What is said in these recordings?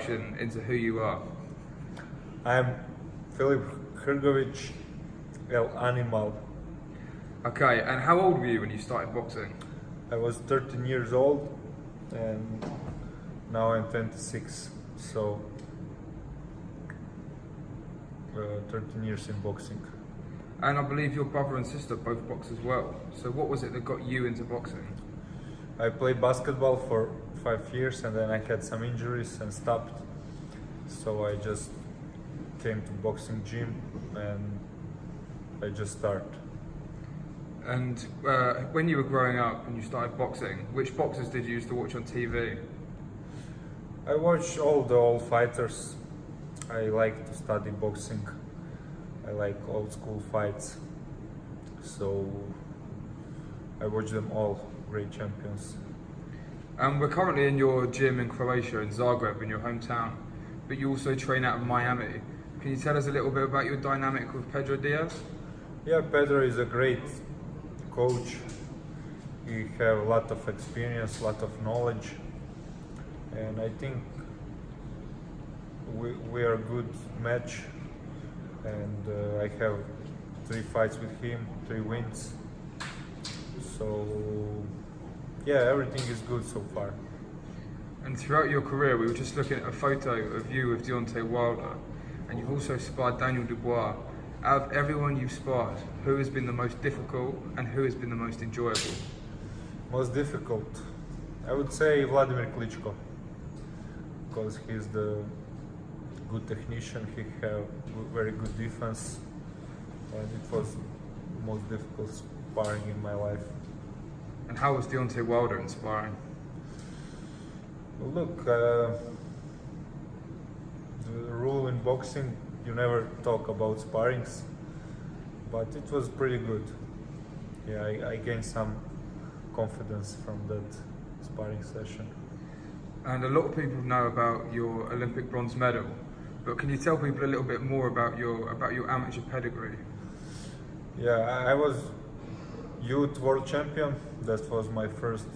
introduction into who you are? I'm Filip Hrgovic, El Animal. Okay, and how old were you when you started boxing? I was 13 years old and now I'm 26, so 13 years in boxing. And I believe your brother and sister both box as well. So what was it that got you into boxing? I played basketball for 5 years and then I had some injuries and stopped. So I just came to boxing gym and I just started. And when you were growing up and you started boxing, which boxers did you used to watch on TV? I watch all the old fighters. I like to study boxing. I like old school fights. So I watch them all, great champions. And we're currently in your gym in Croatia, in Zagreb, in your hometown, but you also train out of Miami. Can you tell us a little bit about your dynamic with Pedro Diaz? Yeah, Pedro is a great coach. He has a lot of experience, a lot of knowledge, and I think we are a good match. And I have 3 fights with him, 3 wins. So yeah, everything is good so far. And throughout your career, we were just looking at a photo of you with Deontay Wilder, and you've also sparred Daniel Dubois. Out of everyone you've sparred, who has been the most difficult and who has been the most enjoyable? Most difficult, I would say Vladimir Klitschko, because he's the good technician, he have very good defense, and it was the most difficult sparring in my life. And how was Deontay Wilder inspiring? Look, the rule in boxing, you never talk about sparrings, but it was pretty good. Yeah, I gained some confidence from that sparring session. And a lot of people know about your Olympic bronze medal, but can you tell people a little bit more about your amateur pedigree? Yeah, I was youth world champion. That was my first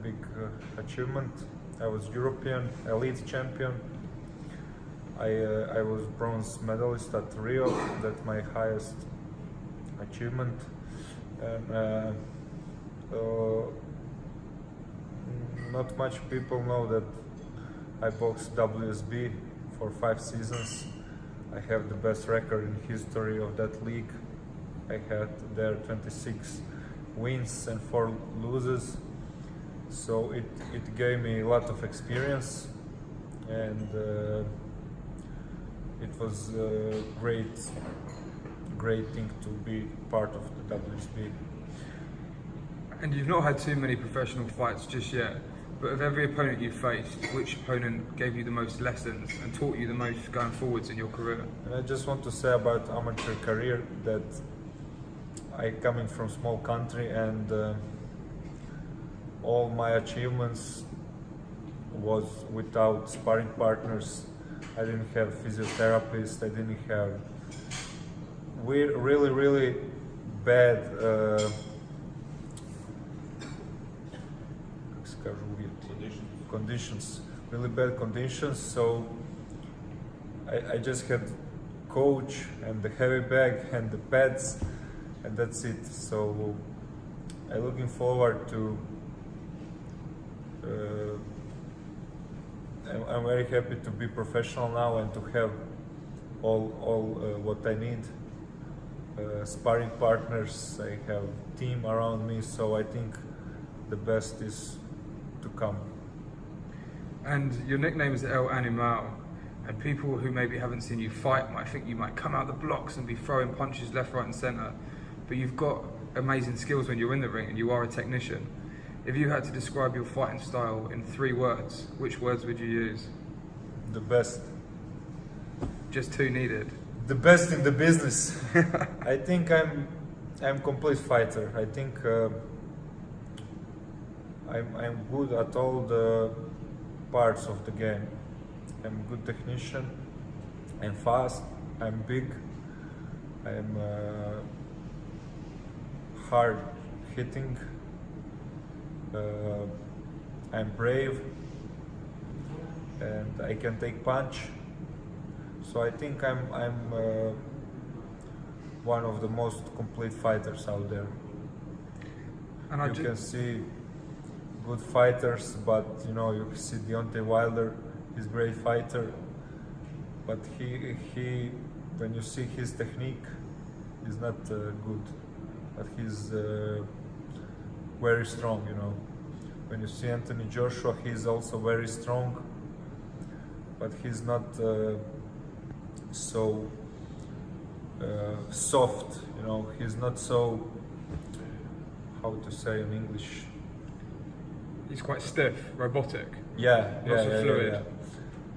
big achievement. I was European elite champion. I was bronze medalist at Rio. That's my highest achievement. And not much people know that I boxed WSB for 5 seasons. I have the best record in history of that league. I had there 26 wins and 4 losses. So it gave me a lot of experience, and it was a great thing to be part of the WSB. And you've not had too many professional fights just yet, but of every opponent you faced, which opponent gave you the most lessons and taught you the most going forwards in your career? And I just want to say about amateur career that I coming from small country, and all my achievements was without sparring partners. I didn't have physiotherapists. I didn't have really bad conditions, really bad conditions. So I just had coach and the heavy bag and the pads, and that's it. So I'm looking forward to. I'm very happy to be professional now and to have all what I need. Sparring partners, I have team around me, so I think the best is to come. And your nickname is El Animal, and people who maybe haven't seen you fight might think you might come out the blocks and be throwing punches left, right and centre, but you've got amazing skills when you're in the ring and you are a technician. If you had to describe your fighting style in 3 words, which words would you use? The best. Just 2 needed. The best in the business. I think I'm complete fighter. I think I'm good at all the parts of the game. I'm a good technician. I'm fast. I'm big. I'm hard hitting. I'm brave, and I can take punch. So I think I'm one of the most complete fighters out there. And You can see good fighters, but you know, you see Deontay Wilder, he's a great fighter, but he when you see his technique, he's not good, but he's very strong, you know. When you see Anthony Joshua, he's also very strong, but he's not so soft, you know. He's not so, how to say in English. He's quite stiff, robotic. Yeah, Lots of fluid. yeah.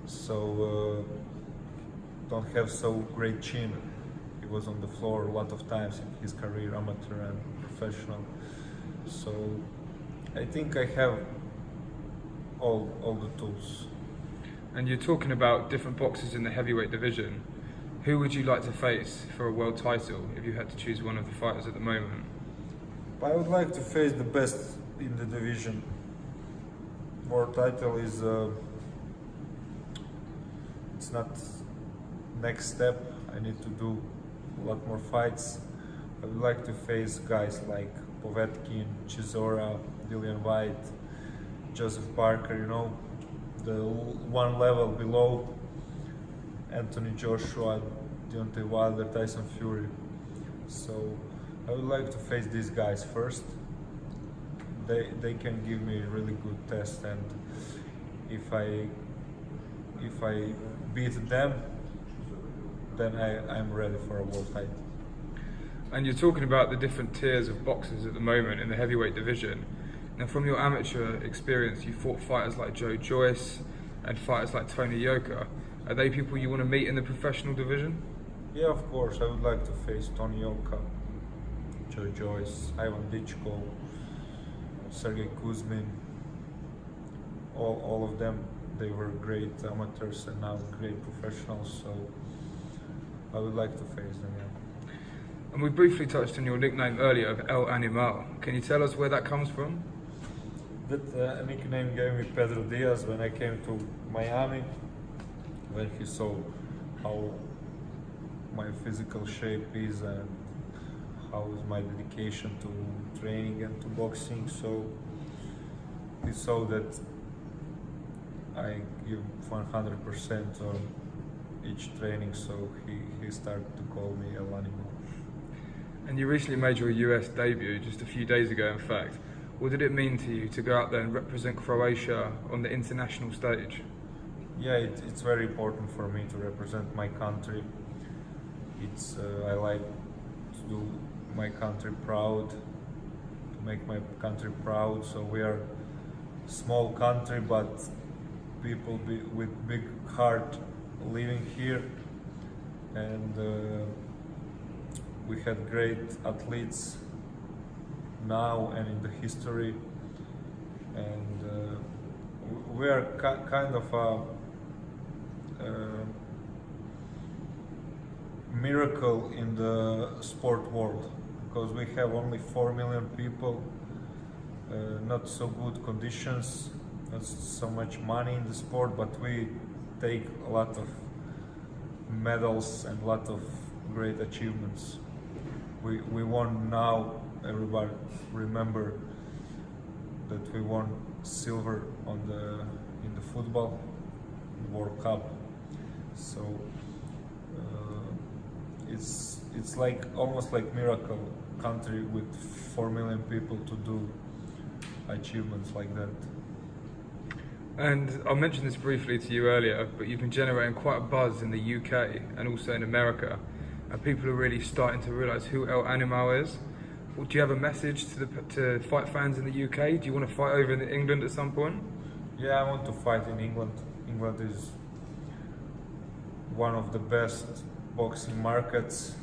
So don't have so great chin. He was on the floor a lot of times in his career, amateur and professional. So I think I have all the tools. And you're talking about different boxers in the heavyweight division. Who would you like to face for a world title if you had to choose one of the fighters at the moment? I would like to face the best in the division. World title is it's not next step. I need to do a lot more fights. I would like to face guys like Povetkin, Chisora, Whyte, Joseph Parker, you know, the one level below Anthony Joshua, Deontay Wilder, Tyson Fury. So I would like to face these guys first. They can give me a really good test, and if I beat them, then I'm ready for a world title. And you're talking about the different tiers of boxers at the moment in the heavyweight division. Now, from your amateur experience, you fought fighters like Joe Joyce and fighters like Tony Yoka. Are they people you want to meet in the professional division? Yeah, of course. I would like to face Tony Yoka, Joe Joyce, Ivan Dichko, Sergey Kuzmin. All of them, they were great amateurs and now great professionals. So I would like to face them. Yeah. And we briefly touched on your nickname earlier of El Animal. Can you tell us where that comes from? That nickname gave me Pedro Diaz when I came to Miami, when he saw how my physical shape is and how is my dedication to training and to boxing. So he saw that I give 100% on each training, so he started to call me El Animal. And you recently made your US debut, just a few days ago in fact. What did it mean to you to go out there and represent Croatia on the international stage? Yeah, it's very important for me to represent my country. It's I like to do my country proud, to make my country proud. So we are a small country, but people with big heart living here, and we had great athletes now and in the history, and we are kind of a miracle in the sport world, because we have only 4 million people, not so good conditions, not so much money in the sport, but we take a lot of medals and a lot of great achievements. We won now, everybody remember that we won silver in the football World Cup. So it's like almost like miracle country with 4 million people to do achievements like that. And I mentioned this briefly to you earlier, but you've been generating quite a buzz in the UK and also in America, and people are really starting to realise who El Animal is. Do you have a message to fight fans in the UK? Do you want to fight over in England at some point? Yeah, I want to fight in England. England is one of the best boxing markets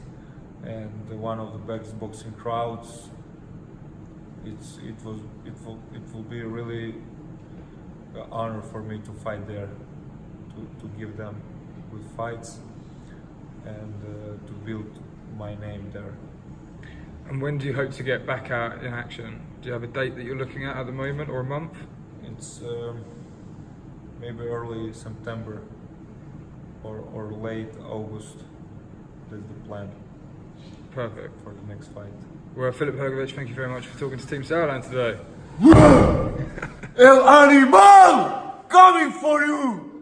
and one of the best boxing crowds. It will be really an honor for me to fight there, to give them good fights and to build my name there. And when do you hope to get back out in action? Do you have a date that you're looking at the moment, or a month? It's maybe early September or late August. That's the plan Perfect. for the next fight. Well, Filip Hrgovic, thank you very much for talking to Team Sauerland today. El Animal coming for you!